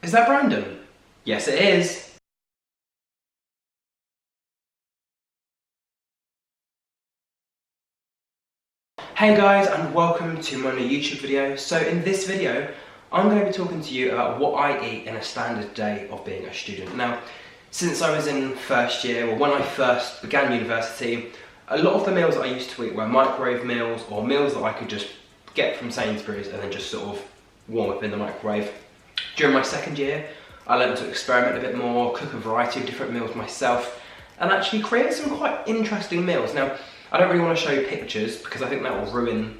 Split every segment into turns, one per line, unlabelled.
Is that Brandon? Yes, it is. Hey guys, and welcome to my new YouTube video. So in this video, I'm going to be talking to you about what I eat in a standard day of being a student. Now, since I was in first year, or when I first began university, a lot of the meals that I used to eat were microwave meals, or meals that I could just get from Sainsbury's and then just sort of warm up in the microwave. During my second year, I learned to experiment a bit more, cook a variety of different meals myself, and actually create some quite interesting meals. Now, I don't really want to show you pictures because I think that will ruin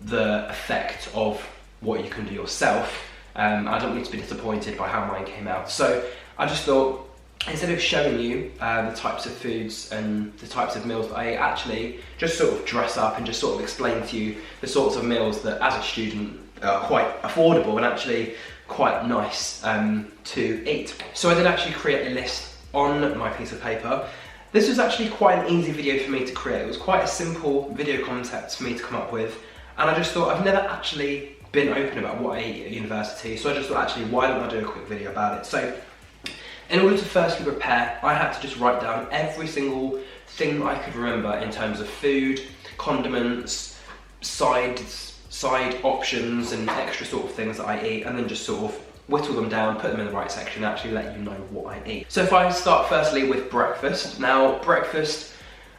the effect of what you can do yourself. I don't need to be disappointed by how mine came out. So I just thought, instead of showing you the types of foods and the types of meals that I ate, actually just sort of dress up and just sort of explain to you the sorts of meals that as a student are quite affordable and actually quite nice to eat. So I did actually create a list on my piece of paper. This was actually quite an easy video for me to create. It was quite a simple video concept for me to come up with, and I just thought I've never actually been open about what I eat at university, so I just thought actually why don't I do a quick video about it. So in order to firstly prepare, I had to just write down every single thing that I could remember in terms of food, condiments, side options and extra sort of things that I eat, and then just sort of whittle them down, put them in the right section, and actually let you know what I eat. So if I start firstly with breakfast. Now breakfast,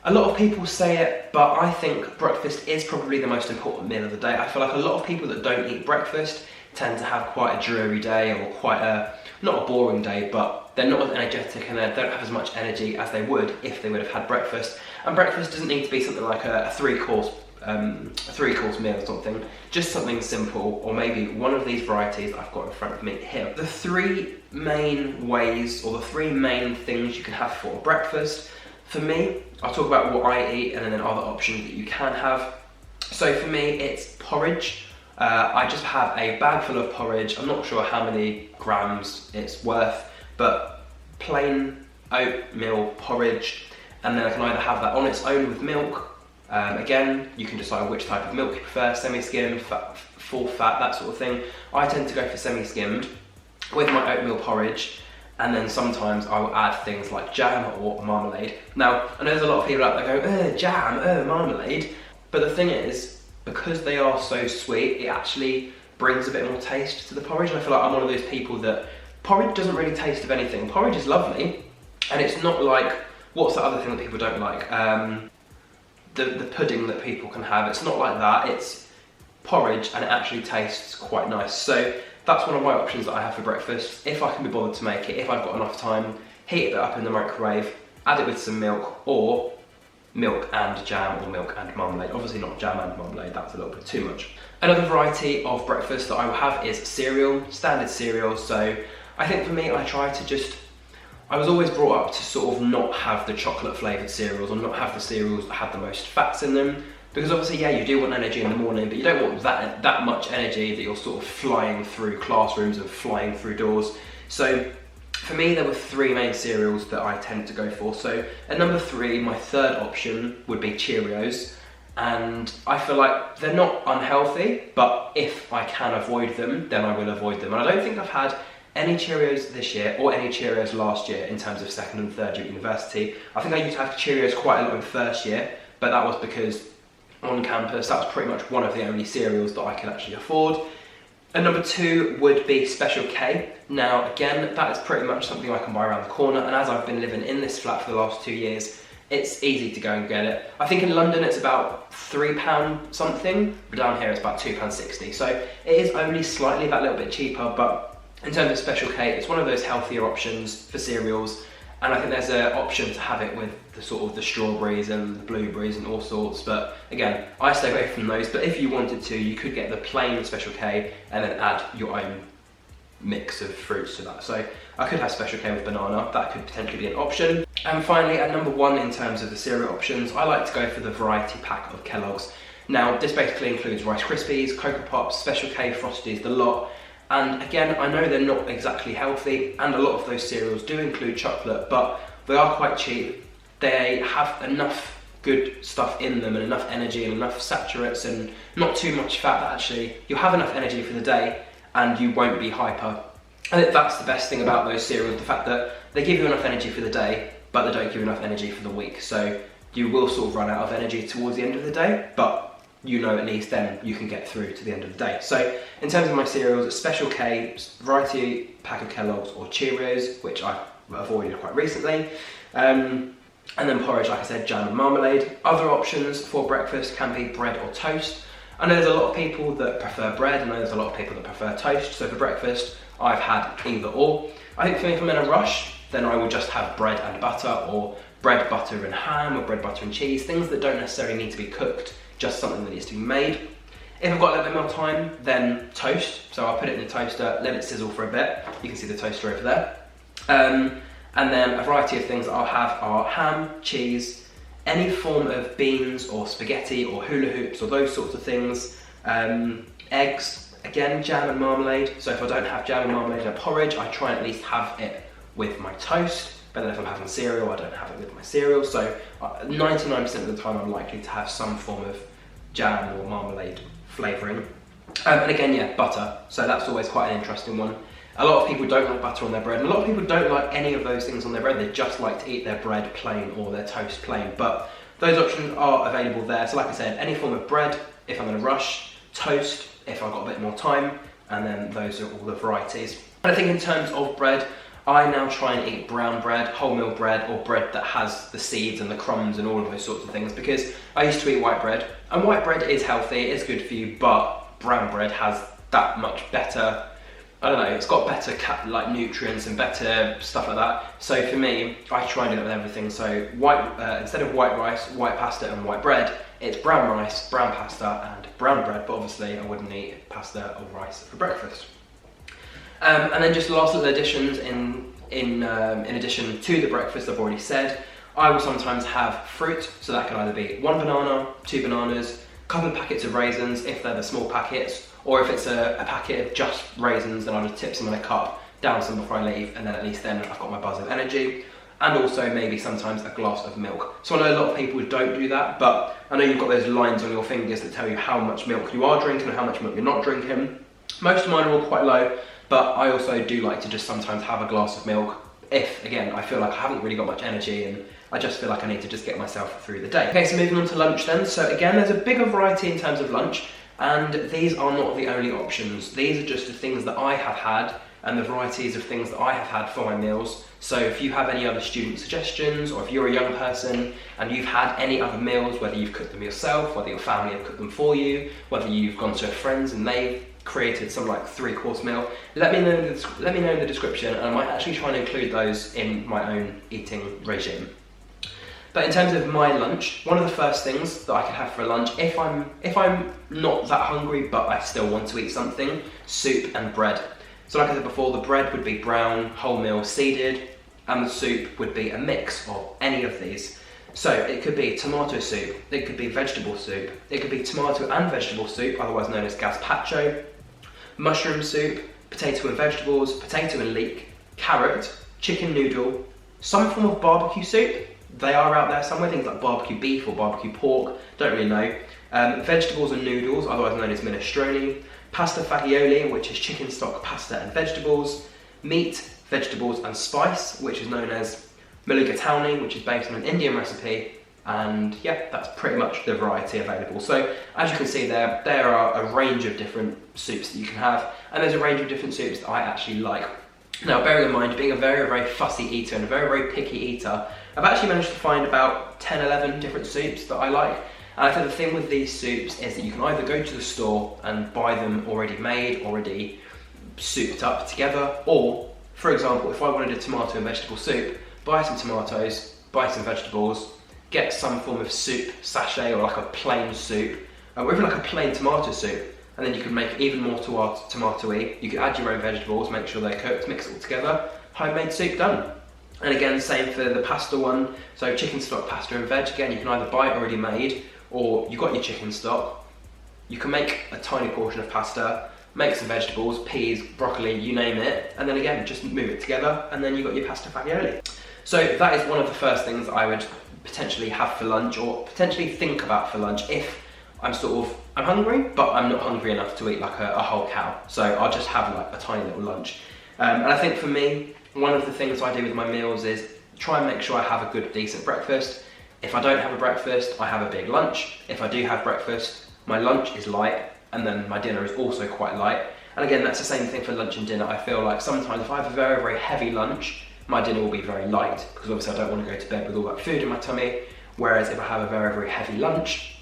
a lot of people say it, but I think breakfast is probably the most important meal of the day. I feel like a lot of people that don't eat breakfast tend to have quite a dreary day, or quite a, not a boring day, but they're not as energetic and they don't have as much energy as they would if they would have had breakfast. And breakfast doesn't need to be something like a three-course meal or something, just something simple, or maybe one of these varieties that I've got in front of me here. The three main ways, or the three main things you can have for breakfast, for me, I'll talk about what I eat and then other options that you can have. So for me, it's porridge. I just have a bag full of porridge. I'm not sure how many grams it's worth, but plain oatmeal porridge, and then I can either have that on its own with milk. Again, you can decide which type of milk you prefer, semi-skimmed, full fat, that sort of thing. I tend to go for semi-skimmed with my oatmeal porridge, and then sometimes I will add things like jam or marmalade. Now, I know there's a lot of people out there going, jam, marmalade, but the thing is, because they are so sweet, it actually brings a bit more taste to the porridge, and I feel like I'm one of those people that porridge doesn't really taste of anything. Porridge is lovely, and it's not like, what's the other thing that people don't like? The pudding that people can have, it's not like that, it's porridge and it actually tastes quite nice. So that's one of my options that I have for breakfast, if I can be bothered to make it, if I've got enough time, heat it up in the microwave, add it with some milk, or milk and jam, or milk and marmalade. Obviously not jam and marmalade, that's a little bit too much. Another variety of breakfast that I will have is cereal, standard cereal. So I think for me, I was always brought up to sort of not have the chocolate flavoured cereals, or not have the cereals that had the most fats in them, because obviously, yeah, you do want energy in the morning, but you don't want that much energy that you're sort of flying through classrooms and flying through doors. So for me, there were three main cereals that I tend to go for. So at number 3, my third option would be Cheerios, and I feel like they're not unhealthy, but if I can avoid them, then I will avoid them. And I don't think I've had any Cheerios this year or any Cheerios last year in terms of second and third year at university. I think I used to have Cheerios quite a lot in first year, but that was because on campus that was pretty much one of the only cereals that I could actually afford. And number 2 would be Special K. Now again, that is pretty much something I can buy around the corner, and as I've been living in this flat for the last 2 years, it's easy to go and get it. I think in London it's about £3 something, but down here it's about £2.60. So it is only slightly that little bit cheaper, but in terms of Special K, it's one of those healthier options for cereals, and I think there's an option to have it with the sort of the strawberries and the blueberries and all sorts, but again, I stay away from those. But if you wanted to, you could get the plain Special K and then add your own mix of fruits to that. So I could have Special K with banana, that could potentially be an option. And finally, at number 1 in terms of the cereal options, I like to go for the variety pack of Kellogg's. Now, this basically includes Rice Krispies, Cocoa Pops, Special K, Frosties, the lot. And again, I know they're not exactly healthy, and a lot of those cereals do include chocolate, but they are quite cheap. They have enough good stuff in them, and enough energy and enough saturates and not too much fat that actually you'll have enough energy for the day and you won't be hyper I think that's the best thing about those cereals, the fact that they give you enough energy for the day, but they don't give you enough energy for the week. So you will sort of run out of energy towards the end of the day, but you know at least then you can get through to the end of the day. So in terms of my cereals, Special K, variety pack of Kellogg's or Cheerios, which I've avoided quite recently. And then porridge, like I said, jam and marmalade. Other options for breakfast can be bread or toast. I know there's a lot of people that prefer bread, I know there's a lot of people that prefer toast, so for breakfast I've had either or. I think for me, if I'm in a rush, then I will just have bread and butter, or bread, butter and ham, or bread, butter and cheese, things that don't necessarily need to be cooked, just something that needs to be made. If I've got a little bit more time, then toast. So I'll put it in the toaster, let it sizzle for a bit. You can see the toaster over there. And then a variety of things that I'll have are ham, cheese, any form of beans or spaghetti or hula hoops or those sorts of things, eggs, again, jam and marmalade. So if I don't have jam and marmalade and porridge, I try and at least have it with my toast. But then if I'm having cereal, I don't have it with my cereal. So 99% of the time I'm likely to have some form of jam or marmalade flavouring. And again, yeah, butter. So that's always quite an interesting one. A lot of people don't like butter on their bread, and a lot of people don't like any of those things on their bread. They just like to eat their bread plain or their toast plain. But those options are available there. So like I said, any form of bread if I'm in a rush, toast if I've got a bit more time, and then those are all the varieties. And I think in terms of bread, I now try and eat brown bread, wholemeal bread, or bread that has the seeds and the crumbs and all of those sorts of things, because I used to eat white bread, and white bread is healthy, it is good for you, but brown bread has that much better, I don't know, it's got better like nutrients and better stuff like that. So for me, I try and do that with everything. So instead of white rice, white pasta and white bread, it's brown rice, brown pasta and brown bread, but obviously I wouldn't eat pasta or rice for breakfast. And then just last little additions in addition to the breakfast I've already said, I will sometimes have fruit, so that can either be 1 banana, 2 bananas, a couple of packets of raisins if they're the small packets, or if it's a packet of just raisins, then I'll just tip some in a cup, down some before I leave, and then at least then I've got my buzz of energy. And also maybe sometimes a glass of milk. So I know a lot of people don't do that, but I know you've got those lines on your fingers that tell you how much milk you are drinking and how much milk you're not drinking. Most of mine are all quite low, but I also do like to just sometimes have a glass of milk if, again, I feel like I haven't really got much energy and I just feel like I need to just get myself through the day. Okay, so moving on to lunch then. So again, there's a bigger variety in terms of lunch, and these are not the only options. These are just the things that I have had and the varieties of things that I have had for my meals. So if you have any other student suggestions, or if you're a young person and you've had any other meals, whether you've cooked them yourself, whether your family have cooked them for you, whether you've gone to friends and they've created some like 3-course meal, let me know in the description, and I might actually try and include those in my own eating regime. But in terms of my lunch, one of the first things that I can have for lunch, if I'm not that hungry but I still want to eat something, soup and bread. So like I said before, the bread would be brown, wholemeal, seeded, and the soup would be a mix of any of these. So it could be tomato soup, it could be vegetable soup, it could be tomato and vegetable soup, otherwise known as gazpacho, mushroom soup, potato and vegetables, potato and leek, carrot, chicken noodle, some form of barbecue soup. They are out there somewhere, things like barbecue beef or barbecue pork, don't really know. Vegetables and noodles, otherwise known as minestrone. Pasta fagioli, which is chicken stock, pasta and vegetables. Meat, vegetables and spice, which is known as mulligatawny, which is based on an Indian recipe. And yeah, that's pretty much the variety available. So as you can see there are a range of different soups that you can have, and there's a range of different soups that I actually like. Now, bearing in mind, being a very, very fussy eater and a very, very picky eater, I've actually managed to find about 10, 11 different soups that I like. And I think the thing with these soups is that you can either go to the store and buy them already made, already souped up together, or, for example, if I wanted a tomato and vegetable soup, buy some tomatoes, buy some vegetables, get some form of soup sachet or like a plain soup, or even like a plain tomato soup, and then you can make even more tomato-y. You can add your own vegetables, make sure they're cooked, mix it all together, homemade soup done. And again, same for the pasta one. So chicken stock, pasta and veg, again, you can either buy it already made, or you've got your chicken stock, you can make a tiny portion of pasta, make some vegetables, peas, broccoli, you name it, and then again, just move it together, and then you've got your pasta fagioli. So that is one of the first things I would potentially have for lunch, or potentially think about for lunch if I'm hungry, but I'm not hungry enough to eat like a whole cow. So I'll just have like a tiny little lunch. And I think for me, one of the things I do with my meals is try and make sure I have a good, decent breakfast. If I don't have a breakfast, I have a big lunch. If I do have breakfast, my lunch is light, and then my dinner is also quite light. And again, that's the same thing for lunch and dinner. I feel like sometimes if I have a very, very heavy lunch, my dinner will be very light, because obviously I don't want to go to bed with all that food in my tummy. Whereas if I have a very, very heavy lunch,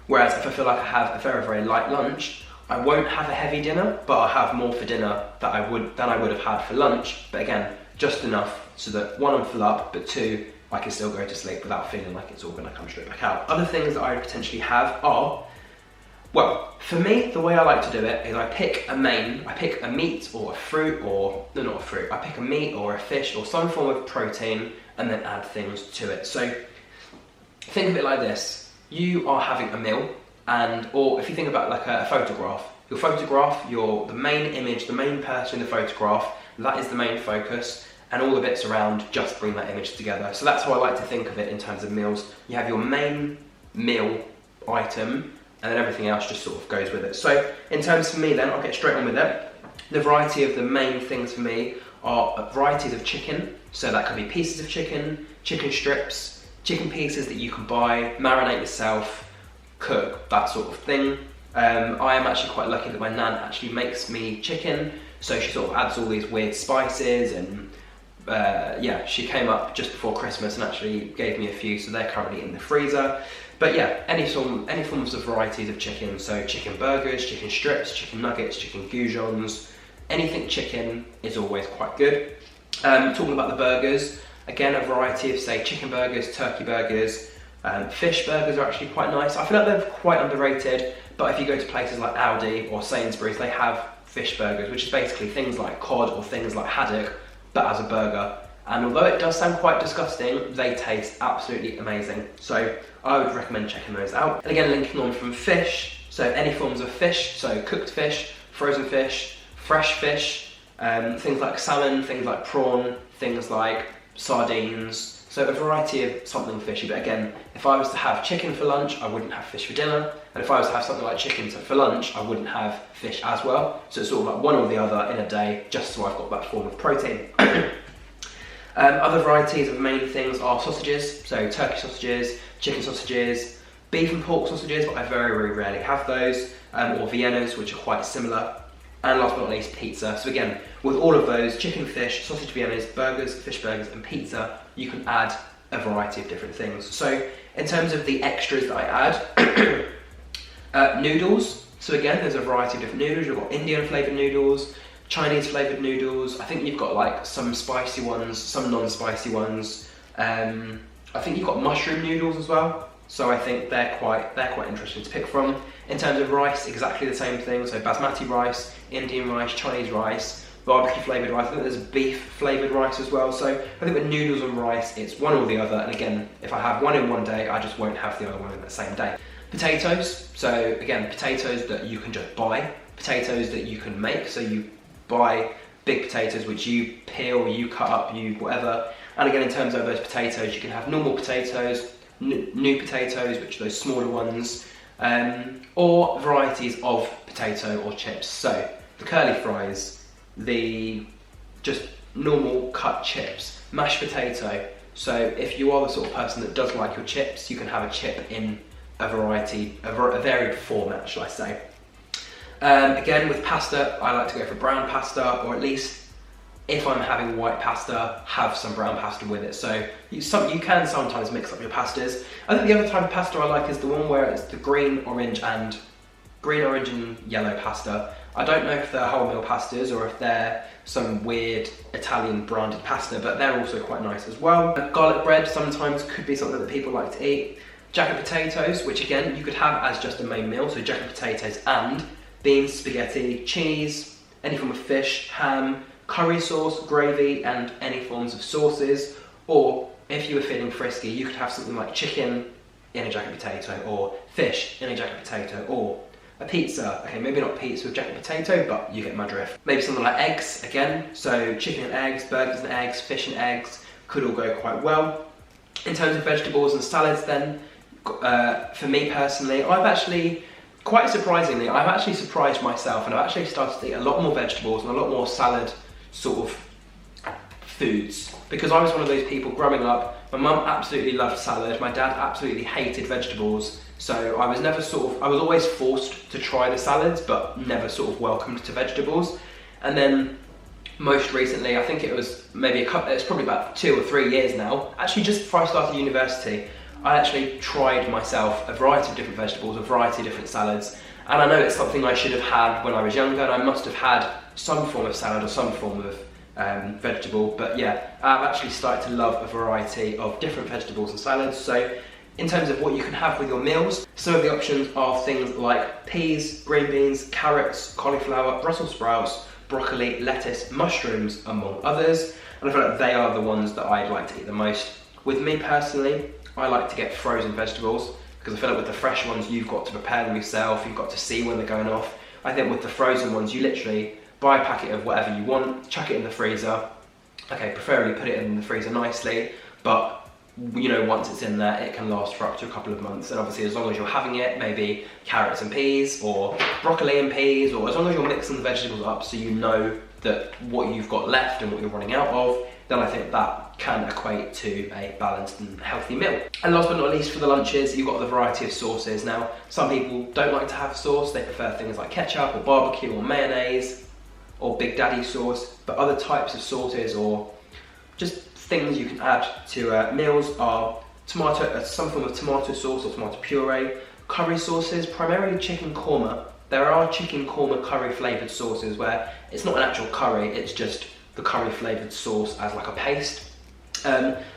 whereas if I feel like I have a very, very light lunch, I won't have a heavy dinner, but I'll have more for dinner than I would have had for lunch. But again, just enough so that one, I'm full up, but two, I can still go to sleep without feeling like it's all going to come straight back out. Other things that I potentially have are, well, for me, the way I like to do it is I pick a meat or a fruit, or, no, not a fruit, I pick a meat or a fish or some form of protein and then add things to it. So think of it like this: you are having a meal, or if you think about like a photograph, the main image, the main person in the photograph, that is the main focus, and all the bits around just bring that image together. So that's how I like to think of it in terms of meals. You have your main meal item, and then everything else just sort of goes with it. So in terms for me then, I'll get straight on with it. The variety of the main things for me are varieties of chicken. So that could be pieces of chicken, chicken strips, chicken pieces that you can buy, marinate yourself, cook, that sort of thing. I am actually quite lucky that my nan actually makes me chicken. So she sort of adds all these weird spices, and yeah, she came up just before Christmas and actually gave me a few, so they're currently in the freezer. But yeah, any forms of varieties of chicken, so chicken burgers, chicken strips, chicken nuggets, chicken goujons, anything chicken is always quite good. Talking about the burgers, again, a variety of, say, chicken burgers, turkey burgers, fish burgers are actually quite nice. I feel like they're quite underrated, but if you go to places like Aldi or Sainsbury's, they have fish burgers, which is basically things like cod or things like haddock, but as a burger. And although it does sound quite disgusting, they taste absolutely amazing. So I would recommend checking those out. And again, linking on from fish, so any forms of fish, so cooked fish, frozen fish, fresh fish, things like salmon, things like prawn, things like sardines. So a variety of something fishy. But again, if I was to have chicken for lunch, I wouldn't have fish for dinner. And if I was to have something like chicken for lunch, I wouldn't have fish as well. So it's sort of like one or the other in a day, just so I've got that form of protein. Other varieties of main things are sausages, so turkey sausages, chicken sausages, beef and pork sausages, but I very, very rarely have those, or Viennas, which are quite similar, and last but not least, pizza. So again, with all of those, chicken, fish, sausage Viennas, burgers, fish burgers, and pizza, you can add a variety of different things. So in terms of the extras that I add, noodles. So again, there's a variety of different noodles. You've got Indian flavoured noodles, Chinese flavoured noodles. I think you've got like some spicy ones, some non-spicy ones. I think you've got mushroom noodles as well. So I think they're quite interesting to pick from. In terms of rice, exactly the same thing. So basmati rice, Indian rice, Chinese rice, barbecue flavoured rice. I think there's beef flavoured rice as well. So I think with noodles and rice, it's one or the other. And again, if I have one in one day, I just won't have the other one in the same day. Potatoes. So again, potatoes that you can just buy, potatoes that you can make. So you buy big potatoes which you peel, you cut up, you whatever. And again, in terms of those potatoes, you can have normal potatoes, new potatoes, which are those smaller ones, or varieties of potato or chips. So the curly fries, the just normal cut chips, mashed potato. So if you are the sort of person that does like your chips, you can have a chip in a varied format, shall I say. Again, with pasta, I like to go for brown pasta, or at least if I'm having white pasta, have some brown pasta with it. So you can sometimes mix up your pastas. I think the other type of pasta I like is the one where it's the green, orange and yellow pasta. I don't know if they're wholemeal pastas or if they're some weird Italian branded pasta, but they're also quite nice as well. Garlic bread sometimes could be something that people like to eat. Jacket potatoes, which again, you could have as just a main meal. So jacket potatoes and beans, spaghetti, cheese, any form of fish, ham, curry sauce, gravy, and any forms of sauces. Or if you were feeling frisky, you could have something like chicken in a jacket potato, or fish in a jacket potato, or a pizza. Okay, maybe not pizza with jacket potato, but you get my drift. Maybe something like eggs again. So chicken and eggs, burgers and eggs, fish and eggs could all go quite well. In terms of vegetables and salads then, for me personally, I've actually quite surprisingly, I've actually surprised myself and I've actually started to eat a lot more vegetables and a lot more salad sort of foods, because I was one of those people growing up. My mum absolutely loved salad, my dad absolutely hated vegetables, so I was never I was always forced to try the salads but never sort of welcomed to vegetables. And then most recently, I think it was maybe it's probably about 2 or 3 years now, actually just before I started university, I actually tried myself a variety of different vegetables, a variety of different salads, and I know it's something I should have had when I was younger, and I must have had some form of salad or some form of vegetable, but yeah, I've actually started to love a variety of different vegetables and salads. So in terms of what you can have with your meals, some of the options are things like peas, green beans, carrots, cauliflower, Brussels sprouts, broccoli, lettuce, mushrooms, among others, and I feel like they are the ones that I'd like to eat the most. With me personally, I like to get frozen vegetables, because I feel like with the fresh ones you've got to prepare them yourself, you've got to see when they're going off. I think with the frozen ones you literally buy a packet of whatever you want, chuck it in the freezer, okay, preferably put it in the freezer nicely, but you know, once it's in there it can last for up to a couple of months. And obviously as long as you're having it, maybe carrots and peas or broccoli and peas, or as long as you're mixing the vegetables up so you know that what you've got left and what you're running out of, then I think that can equate to a balanced and healthy meal. And last but not least, for the lunches, you've got the variety of sauces. Now, some people don't like to have sauce, they prefer things like ketchup or barbecue or mayonnaise or Big Daddy sauce, but other types of sauces or just things you can add to meals are some form of tomato sauce or tomato puree, curry sauces, primarily chicken korma. There are chicken korma curry flavoured sauces where it's not an actual curry, it's just the curry flavoured sauce as like a paste.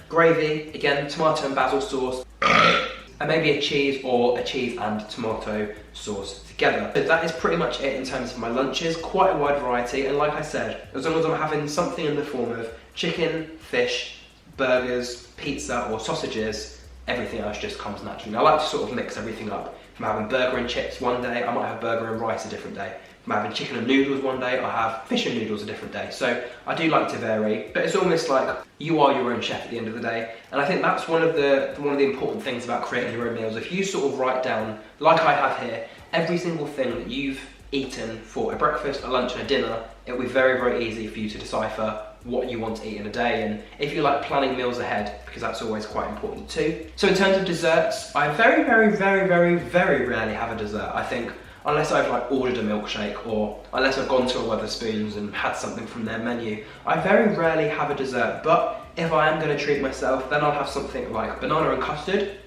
Gravy, again, tomato and basil sauce, and maybe a cheese or a cheese and tomato sauce together. But that is pretty much it in terms of my lunches, quite a wide variety, and like I said, as long as I'm having something in the form of chicken, fish, burgers, pizza or sausages, everything else just comes naturally. I like to sort of mix everything up. If I'm having burger and chips one day, I might have burger and rice a different day. If I'm having chicken and noodles one day, I'll have fish and noodles a different day. So I do like to vary, but it's almost like you are your own chef at the end of the day. And I think that's one of the important things about creating your own meals. If you sort of write down, like I have here, every single thing that you've eaten for a breakfast, a lunch and a dinner, it will be very, very easy for you to decipher what you want to eat in a day, and if you like planning meals ahead, because that's always quite important too. So in terms of desserts, I very, very, very, very, very rarely have a dessert. I think unless I've like ordered a milkshake or unless I've gone to a Wetherspoons and had something from their menu, I very rarely have a dessert. But if I am going to treat myself, then I'll have something like banana and custard,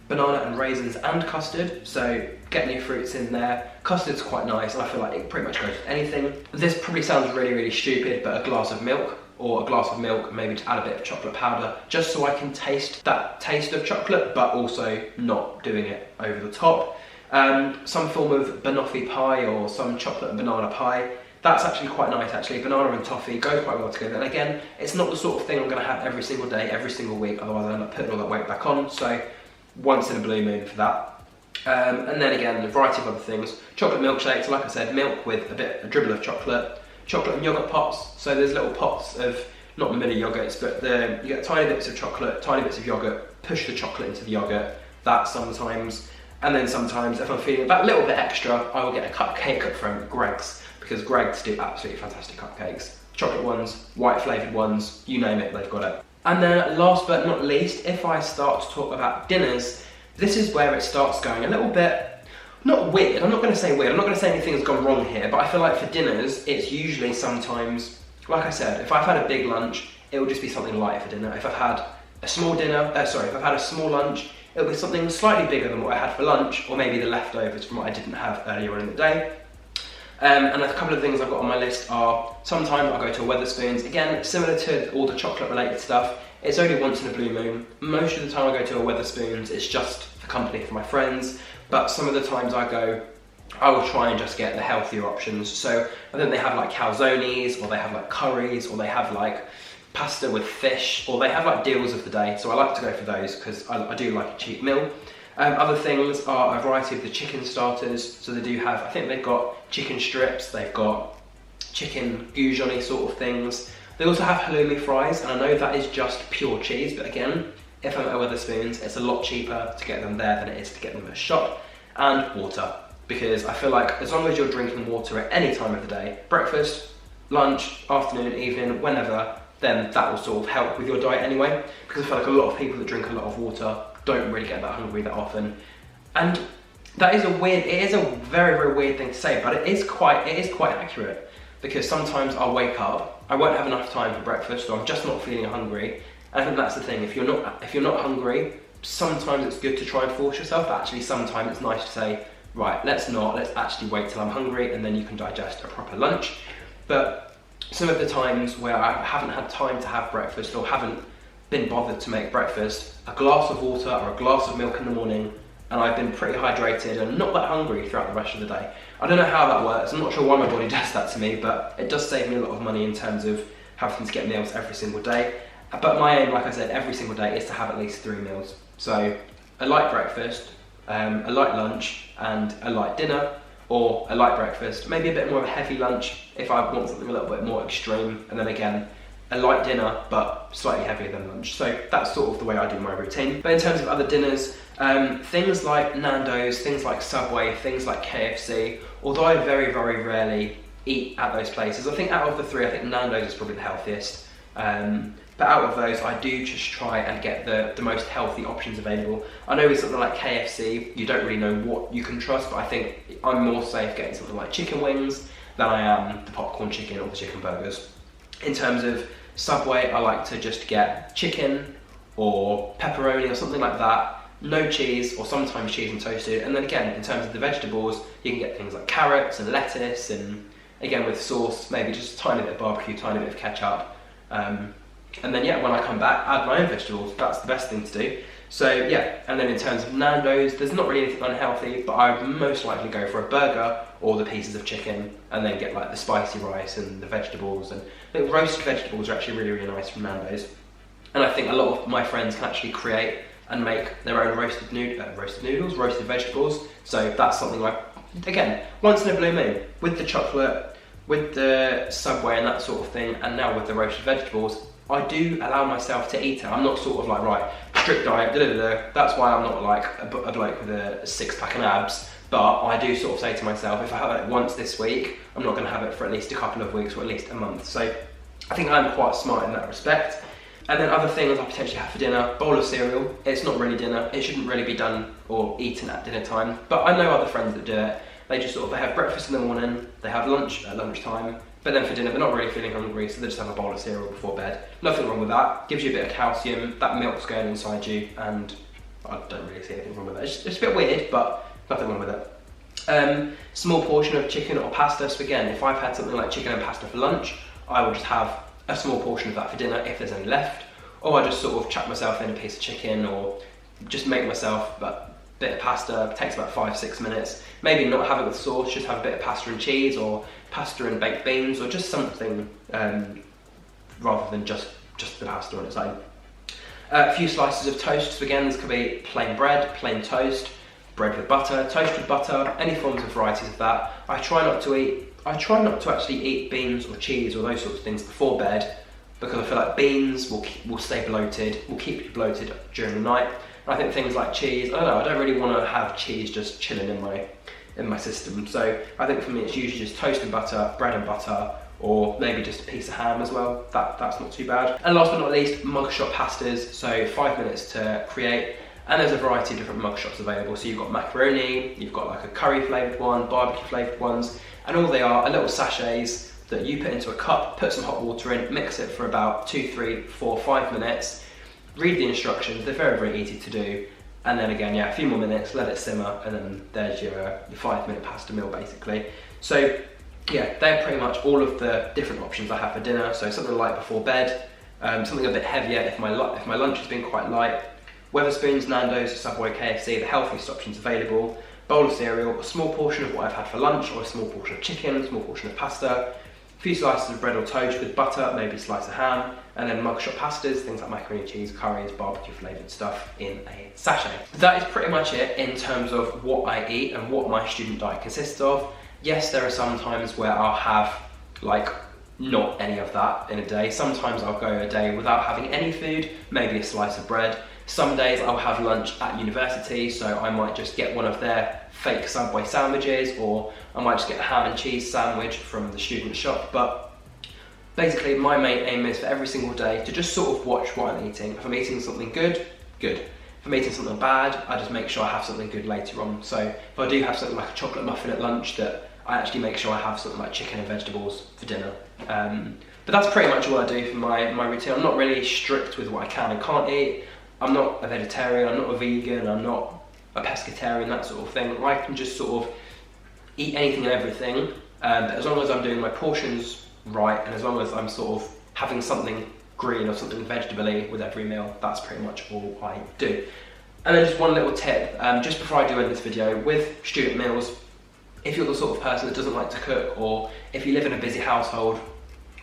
banana and raisins and custard, so get new fruits in there. Custard's quite nice and I feel like it pretty much goes with anything. This probably sounds really, really stupid, but a glass of milk, or a glass of milk, maybe to add a bit of chocolate powder, just so I can taste that taste of chocolate, but also not doing it over the top. Some form of banoffee pie or some chocolate and banana pie. That's actually quite nice actually. Banana and toffee go quite well together. And again, it's not the sort of thing I'm gonna have every single day, every single week, otherwise I end up putting all that weight back on. So once in a blue moon for that. And then again, a variety of other things. Chocolate milkshakes, like I said, milk with a dribble of chocolate. Chocolate and yogurt pots, so there's little pots of, not mini yogurts, but you get tiny bits of chocolate, tiny bits of yogurt, push the chocolate into the yogurt, that sometimes. And then sometimes, if I'm feeling that little bit extra, I will get a cupcake from Greggs, because Greggs do absolutely fantastic cupcakes. Chocolate ones, white flavoured ones, you name it, they've got it. And then last but not least, if I start to talk about dinners, this is where it starts going a little bit, not weird, I'm not going to say weird, I'm not going to say anything's gone wrong here, but I feel like for dinners, it's usually sometimes, like I said, if I've had a big lunch, it will just be something light for dinner. If I've had a small if I've had a small lunch, it'll be something slightly bigger than what I had for lunch, or maybe the leftovers from what I didn't have earlier in the day. And a couple of things I've got on my list are, sometimes I'll go to a Wetherspoons, again, similar to all the chocolate related stuff, it's only once in a blue moon. Most of the time I go to a Wetherspoons, it's just for company for my friends, but some of the times I go, I will try and just get the healthier options. So I think they have like calzones, or they have like curries, or they have like pasta with fish, or they have like deals of the day, so I like to go for those because I do like a cheap meal. Other things are a variety of the chicken starters, so they do have, I think they've got chicken strips, they've got chicken goujoni sort of things. They also have halloumi fries, and I know that is just pure cheese, but again, if I'm at Wetherspoons, it's a lot cheaper to get them there than it is to get them at a shop. And water. because I feel like as long as you're drinking water at any time of the day, breakfast, lunch, afternoon, evening, whenever, then that will sort of help with your diet anyway, because I feel like a lot of people that drink a lot of water don't really get that hungry that often. And that is it is a very, very weird thing to say, but it is quite accurate, because sometimes I'll wake up, I won't have enough time for breakfast, or I'm just not feeling hungry. And I think that's the thing, if you're not hungry, sometimes it's good to try and force yourself. Actually, sometimes it's nice to say, right, let's actually wait till I'm hungry, and then you can digest a proper lunch. But some of the times where I haven't had time to have breakfast, or haven't been bothered to make breakfast, a glass of water or a glass of milk in the morning, and I've been pretty hydrated and not that hungry throughout the rest of the day. I don't know how that works, I'm not sure why my body does that to me, but it does save me a lot of money in terms of having to get meals every single day. But my aim, like I said, every single day is to have at least 3 meals. So a light breakfast, a light lunch, and a light dinner, or a light breakfast, maybe a bit more of a heavy lunch if I want something a little bit more extreme, and then again, a light dinner but slightly heavier than lunch. So that's sort of the way I do my routine. But in terms of other dinners, things like Nando's, things like Subway, things like KFC, although I very, very rarely eat at those places, I think out of the 3, I think Nando's is probably the healthiest. But out of those, I do just try and get the most healthy options available. I know with something like KFC, you don't really know what you can trust, but I think I'm more safe getting something like chicken wings than I am the popcorn chicken or the chicken burgers. In terms of Subway, I like to just get chicken or pepperoni or something like that, no cheese, or sometimes cheese and toasted. And then again, in terms of the vegetables, you can get things like carrots and lettuce, and again with sauce, maybe just a tiny bit of barbecue, tiny bit of ketchup. And then yeah, when I come back, add my own vegetables. That's the best thing to do. So yeah, and then in terms of Nando's, there's not really anything unhealthy, but I would most likely go for a burger or the pieces of chicken, and then get like the spicy rice and the vegetables. And I think roasted vegetables are actually really, really nice from Nando's. And I think a lot of my friends can actually create and make their own roasted vegetables. So that's something like, again, once in a blue moon, with the chocolate, with the Subway and that sort of thing, and now with the roasted vegetables, I do allow myself to eat it. I'm not sort of like, right, strict diet, That's why I'm not like a bloke with a 6-pack and abs, but I do sort of say to myself, if I have it once this week, I'm not going to have it for at least a couple of weeks or at least a month. So I think I'm quite smart in that respect. And then other things I potentially have for dinner, bowl of cereal. It's not really dinner. It shouldn't really be done or eaten at dinner time, but I know other friends that do it. They just they have breakfast in the morning, they have lunch at lunchtime, but then for dinner they're not really feeling hungry, so they just have a bowl of cereal before bed. Nothing wrong with that. Gives you a bit of calcium, that milk's going inside you, and I don't really see anything wrong with it. It's a bit weird, but nothing wrong with it. Small portion of chicken or pasta. So again, if I've had something like chicken and pasta for lunch, I will just have a small portion of that for dinner if there's any left, or I just sort of chuck myself in a piece of chicken, or just make myself a bit of pasta. It takes about 5-6 minutes. Maybe not have it with sauce, just have a bit of pasta and cheese, or pasta and baked beans, or just something rather than just the pasta on its own. A few slices of toast. So again, this could be plain bread, plain toast, bread with butter, toast with butter, any forms of varieties of that. I try not to actually eat beans or cheese or those sorts of things before bed, because I feel like beans will stay bloated, will keep you bloated during the night. And I think things like cheese, I don't know, I don't really want to have cheese just chilling in my system. So I think for me it's usually just toast and butter, bread and butter, or maybe just a piece of ham as well. That's not too bad. And last but not least, mugshot pastas. So 5 minutes to create. And there's a variety of different mugshots available. So you've got macaroni, you've got like a curry flavoured one, barbecue flavoured ones, and all they are little sachets that you put into a cup, put some hot water in, mix it for about 2, 3, 4, 5 minutes, read the instructions, they're very, very easy to do, and then again, yeah, a few more minutes, let it simmer, and then there's your 5-minute pasta meal basically. So yeah, they're pretty much all of the different options I have for dinner. So something light before bed, something a bit heavier if my lunch has been quite light, Wetherspoons, Nando's, Subway, KFC, the healthiest options available, bowl of cereal, a small portion of what I've had for lunch, or a small portion of chicken, a small portion of pasta, a few slices of bread or toast with butter, maybe a slice of ham, and then mugshot pastas, things like macaroni and cheese, curries, barbecue flavoured stuff in a sachet. That is pretty much it in terms of what I eat and what my student diet consists of. Yes, there are some times where I'll have like not any of that in a day. Sometimes I'll go a day without having any food, maybe a slice of bread. Some days I'll have lunch at university, so I might just get one of their fake Subway sandwiches, or I might just get a ham and cheese sandwich from the student shop. But basically my main aim is for every single day to just sort of watch what I'm eating. If I'm eating something good, good. If I'm eating something bad, I just make sure I have something good later on. So if I do have something like a chocolate muffin at lunch, that I actually make sure I have something like chicken and vegetables for dinner. But that's pretty much what I do for my routine. I'm not really strict with what I can and can't eat. I'm not a vegetarian, I'm not a vegan, I'm not a pescatarian, that sort of thing. I can just sort of eat anything and everything, but as long as I'm doing my portions right, and as long as I'm sort of having something green or something vegetable-y with every meal, that's pretty much all I do. And then just one little tip, just before I do end this video, with student meals, if you're the sort of person that doesn't like to cook, or if you live in a busy household,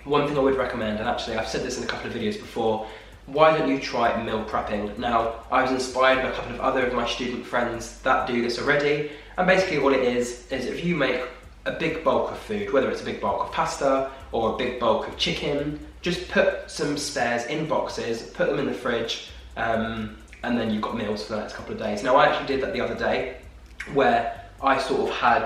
one thing I would recommend, and actually I've said this in a couple of videos before, why don't you try meal prepping? Now, I was inspired by a couple of other of my student friends that do this already, and basically all it is if you make a big bulk of food, whether it's a big bulk of pasta or a big bulk of chicken, just put some spares in boxes, put them in the fridge, and then you've got meals for the next couple of days. Now, I actually did that the other day, where I sort of had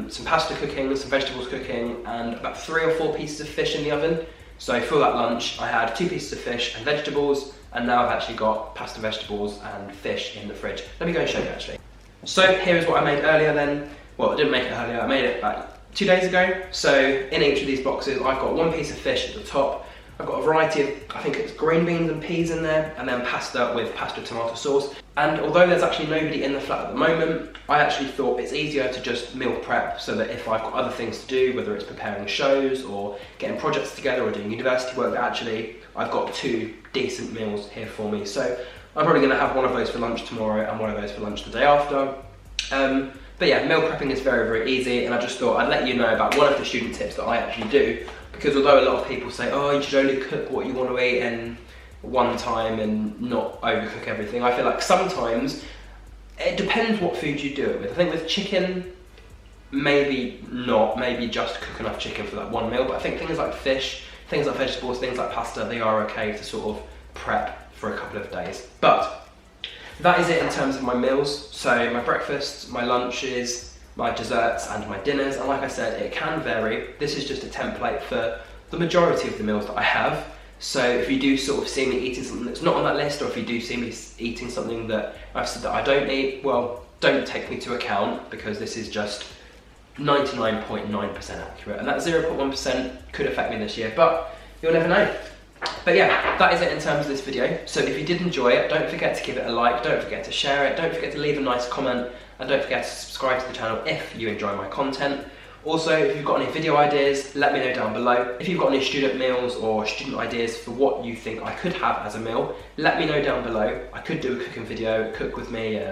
some pasta cooking, some vegetables cooking, and about 3 or 4 pieces of fish in the oven. So for that lunch, I had 2 pieces of fish and vegetables, and now I've actually got pasta, vegetables and fish in the fridge. Let me go and show you actually. So here's what I made earlier then. Well, I didn't make it earlier, I made it about 2 days ago. So in each of these boxes, I've got 1 piece of fish at the top. I've got a variety of, I think it's green beans and peas in there, and then pasta with pasta tomato sauce. And although there's actually nobody in the flat at the moment, I actually thought it's easier to just meal prep, so that if I've got other things to do, whether it's preparing shows or getting projects together or doing university work, that actually I've got 2 decent meals here for me. So I'm probably going to have one of those for lunch tomorrow and one of those for lunch the day after. But yeah, meal prepping is very, very easy, and I just thought I'd let you know about one of the student tips that I actually do, because although a lot of people say, oh, you should only cook what you want to eat in one time and not overcook everything, I feel like sometimes it depends what food you do it with. I think with chicken, maybe not, maybe just cook enough chicken for that one meal, but I think things like fish, things like vegetables, things like pasta, they are okay to sort of prep for a couple of days. But that is it in terms of my meals. So my breakfasts, my lunches, my desserts and my dinners, and like I said, it can vary. This is just a template for the majority of the meals that I have. So if you do sort of see me eating something that's not on that list, or if you do see me eating something that I've said that I don't eat, well, don't take me to account, because this is just 99.9% accurate, and that 0.1% could affect me this year, but you'll never know. But yeah, that is it in terms of this video. So if you did enjoy it, don't forget to give it a like, don't forget to share it, don't forget to leave a nice comment, and don't forget to subscribe to the channel if you enjoy my content. Also, if you've got any video ideas, let me know down below. If you've got any student meals or student ideas for what you think I could have as a meal, let me know down below. I could do a cooking video, cook with me,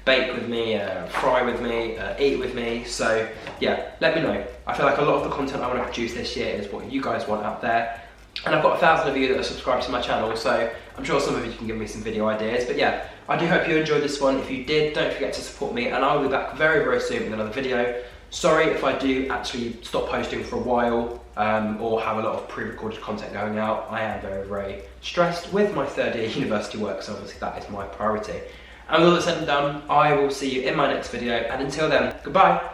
bake with me, fry with me, eat with me. So yeah, let me know. I feel like a lot of the content I want to produce this year is what you guys want out there. And I've got 1,000 of you that are subscribed to my channel, so I'm sure some of you can give me some video ideas. But yeah, I do hope you enjoyed this one. If you did, don't forget to support me, and I'll be back very, very soon with another video. Sorry if I do actually stop posting for a while, or have a lot of pre-recorded content going out. I am very, very stressed with my 3rd year university work, so obviously that is my priority. And with all that said and done, I will see you in my next video, and until then, goodbye.